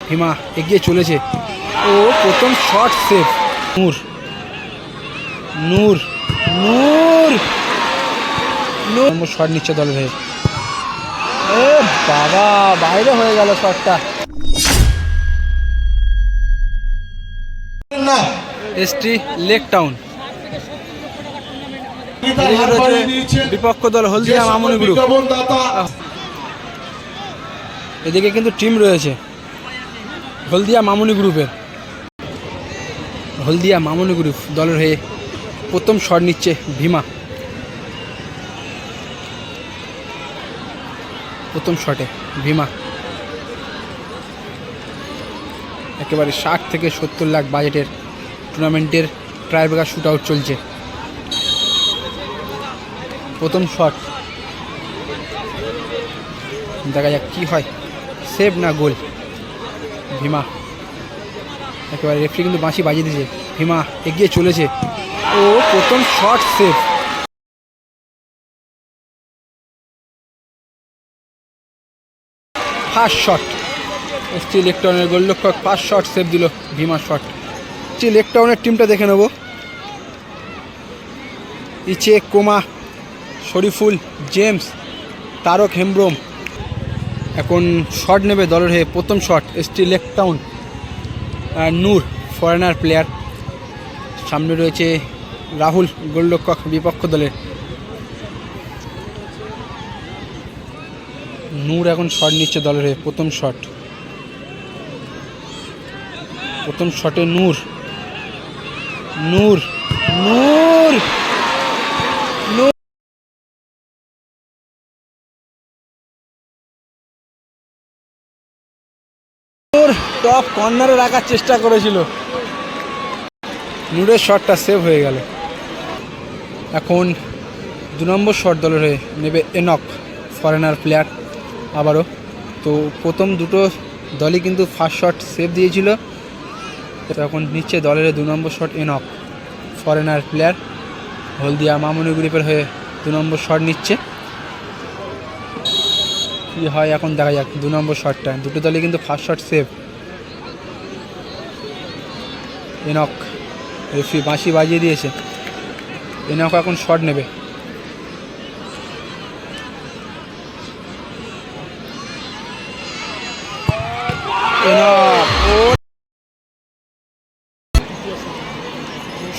ভীমা এগিয়ে চলেছে। ও প্রথম শট সেভ। নূর নূর নূর নূর শট নিচ্ছে দলের হয়ে। এ বাবা, বাইরে হয়ে গেল শটটা। ST lake town. বিপক্ষ দল হলদিয়া মামুনি গ্রুপ। এদিকে কিন্তু টিম রয়েছে হলদিয়া মামুনি গ্রুপের। হলদিয়া মামুনি গ্রুপ দলের হয়ে প্রথম শট নিচ্ছে ভীমা। প্রথম শটে ভীমা একেবারে 60 থেকে 70 লাখ বাজেটের টুর্নামেন্টের ট্রাইব্রেকার শুট আউট চলছে। প্রথম শট, দেখা যাক কি হয়, সেভ না গোল। ভীমা একেবারে রেফারি কিন্তু বাঁশি বাজিয়ে দিয়েছে। ভীমা এগিয়ে চলেছে। ও প্রথম shot save. First shot ST lake টাউনের গোলরক্ষক ফার্স্ট শট সেভ দিল ভীমা শট। এসটি লেক টাউনের টিমটা দেখে নেব। ইচে, কোমা, শরীফুল, জেমস, তারক হেমব্রম এখন শট নেবে দলের হয়ে। প্রথম শট এসটি লেক টাউন। নূর ফরেনার প্লেয়ার, সামনে রয়েছে রাহুল গোলরক্ষক বিপক্ষ দলের। নূর এখন শট নিচ্ছে দলের হয়ে। প্রথম শট, প্রথম শটে নূর নূর নূর নূর টপ কর্নারে রাখার চেষ্টা করেছিল, নূরের শটটা সেভ হয়ে গেল। এখন 2 নম্বর শট দলের হয়ে নেবে এনক, ফরেনার প্লেয়ার আবারও। তো প্রথম দুটো দলই কিন্তু ফার্স্ট শট সেভ দিয়েছিল, এখন নিচ্ছে দলের 2 নম্বর শট এনক, ফরেনার প্লেয়ার, হলদিয়া মামুনি গ্রুপের হয়ে 2 নম্বর শট নিচ্ছে। কী হয় এখন দেখা যাক। 2 নম্বর শটটা, দুটো দলই কিন্তু first shot save. Enoch, referee বাঁশি বাজিয়ে দিয়েছে। এনক এখন শট নেবে।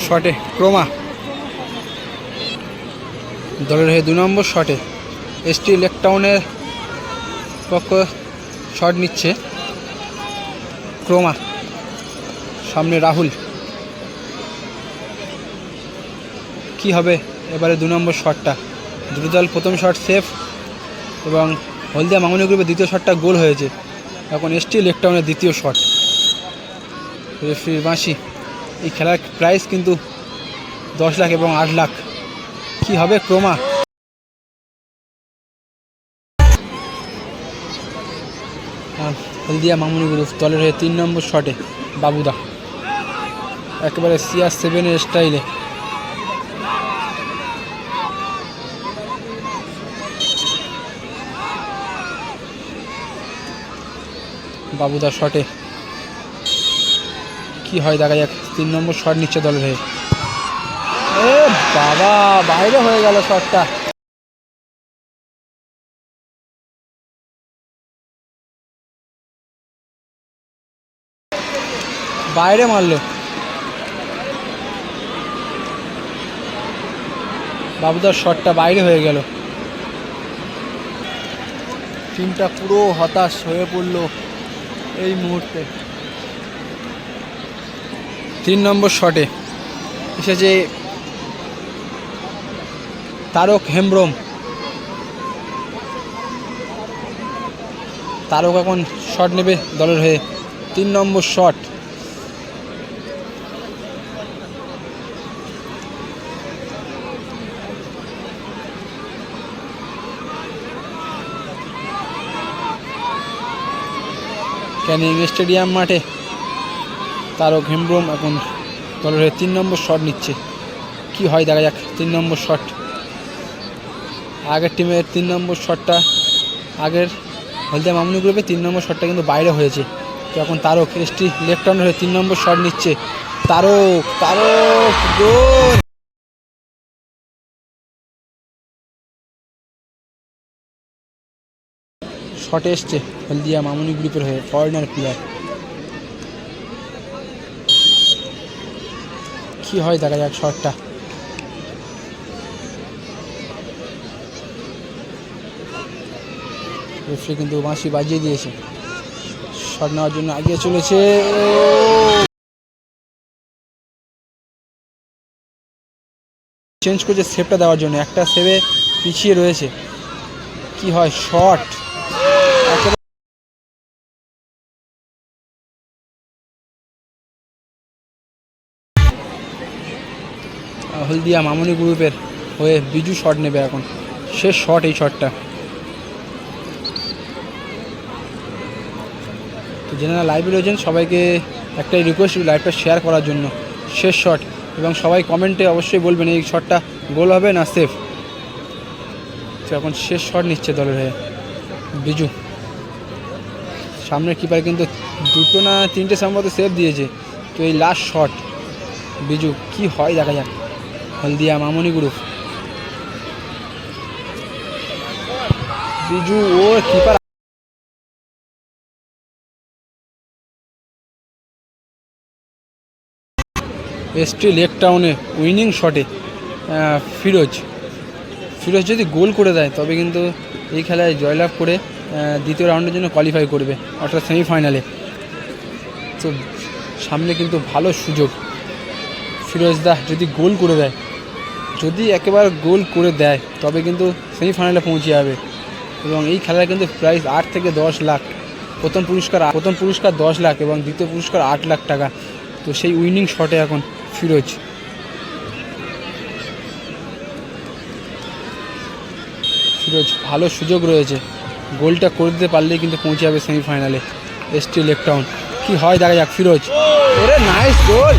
শটে ক্রোমা দলের হয়ে 2 নম্বর শটে এসটি লেক টাউনের পক্ষ শট নিচ্ছে ক্রোমা। সামনে রাহুল। কি হবে এবারে 2 নম্বর শটটা? দুটো দল প্রথম শট সেভ এবং হলদিয়া মামুনি গ্রুপের দ্বিতীয় শটটা গোল হয়েছে। এখন এসটি লেক টাউনের দ্বিতীয় শট। রেফারির বাঁশি। এই খেলার প্রাইস কিন্তু 10 লাখ এবং 8 লাখ। কি হবে ক্রোমা? হলদিয়া মামুনি গ্রুপ দলের হয়ে 3 নম্বর শটে বাবুদা, একেবারে CR7 স্টাইলে। বাবুদা শটে কি হয় দেখা যাক। 3 নম্বর শট নিচ্ছে দলের হয়ে। এ বাবা, বাইরে হয়ে গেল শটটা। বাইরে মারলো বাবুদার শটটা, বাইরে হয়ে গেল। টিমটা পুরো হতাশ হয়ে পড়লো এই মুহূর্তে। 3 নম্বর শটে এসেছে তারক হেমব্রম। তারক এখন শট নেবে দলের হয়ে। 3 নম্বর শট। ক্যানিং স্টেডিয়াম মাঠে তারক হেমব্রম এখন দলের হয়ে 3 নম্বর শট নিচ্ছে। কি হয় দেখা যাক। 3 নম্বর শট, আগের টিমের 3 নম্বর শটটা, আগের হলদিয়া মামুনি গ্রুপে 3 নম্বর শটটা কিন্তু বাইরে হয়েছে। তো এখন তারক এসটি লেফট হ্যান্ডার হয়ে 3 নম্বর শট নিচ্ছে। তারক তারক গোল। শটে এসছে হলদিয়া মামুনি গ্রুপের হয়ে ফরেনার প্লেয়ার। কি হয় দেখা যাক শটটা। রেফারি কিন্তু বাঁশি বাজিয়ে দিয়েছে, শট নেওয়ার জন্য এগিয়ে চলেছে। চেঞ্জ করছে সেভটা দেওয়ার জন্য, একটা সেভে পিছিয়ে রয়েছে। কি হয় শট। হলদিয়া মামুনি গ্রুপের হয়ে বিজু শট নেবে এখন, শেষ শট এই শটটা। তো যারা লাইভে রয়েছেন সবাইকে একটাই রিকোয়েস্ট লাইভটা শেয়ার করার জন্য। শেষ শট, এবং সবাই কমেন্টে অবশ্যই বলবেন এই শটটা গোল হবে না সেফ। তো এখন শেষ শট নিচ্ছে দলের হয়ে বিজু। সামনের কিপার কিন্তু 2 না 3টে সম্ভবত সেভ দিয়েছে। তো এই লাস্ট শট বিজু, কি হয় দেখা যাক। হলদিয়া মামুনি গ্রুপ, বিজু ও কিপার এসটি লেক টাউনে উইনিং শটে ফিরোজ যদি গোল করে দেয় তবে কিন্তু এই খেলায় জয়লাভ করে দ্বিতীয় রাউন্ডের জন্য কোয়ালিফাই করবে, অর্থাৎ সেমিফাইনালে। তো সামনে কিন্তু ভালো সুযোগ। ফিরোজদা যদি গোল করে দেয়, যদি একেবারে গোল করে দেয় তবে কিন্তু সেমিফাইনালে পৌঁছে যাবে। এবং এই খেলায় কিন্তু প্রাইস 8 থেকে 10 লাখ। প্রথম পুরস্কার 10 লাখ এবং দ্বিতীয় পুরস্কার 8 লাখ টাকা। তো সেই উইনিং শটে এখন ফিরোজ ভালো সুযোগ রয়েছে, গোলটা করে দিতে পারলেই কিন্তু পৌঁছে যাবে সেমিফাইনালে এসটি লেক টাউন। কি হয় দেখা যাক। ফিরোজ, ওরে নাইস গোল।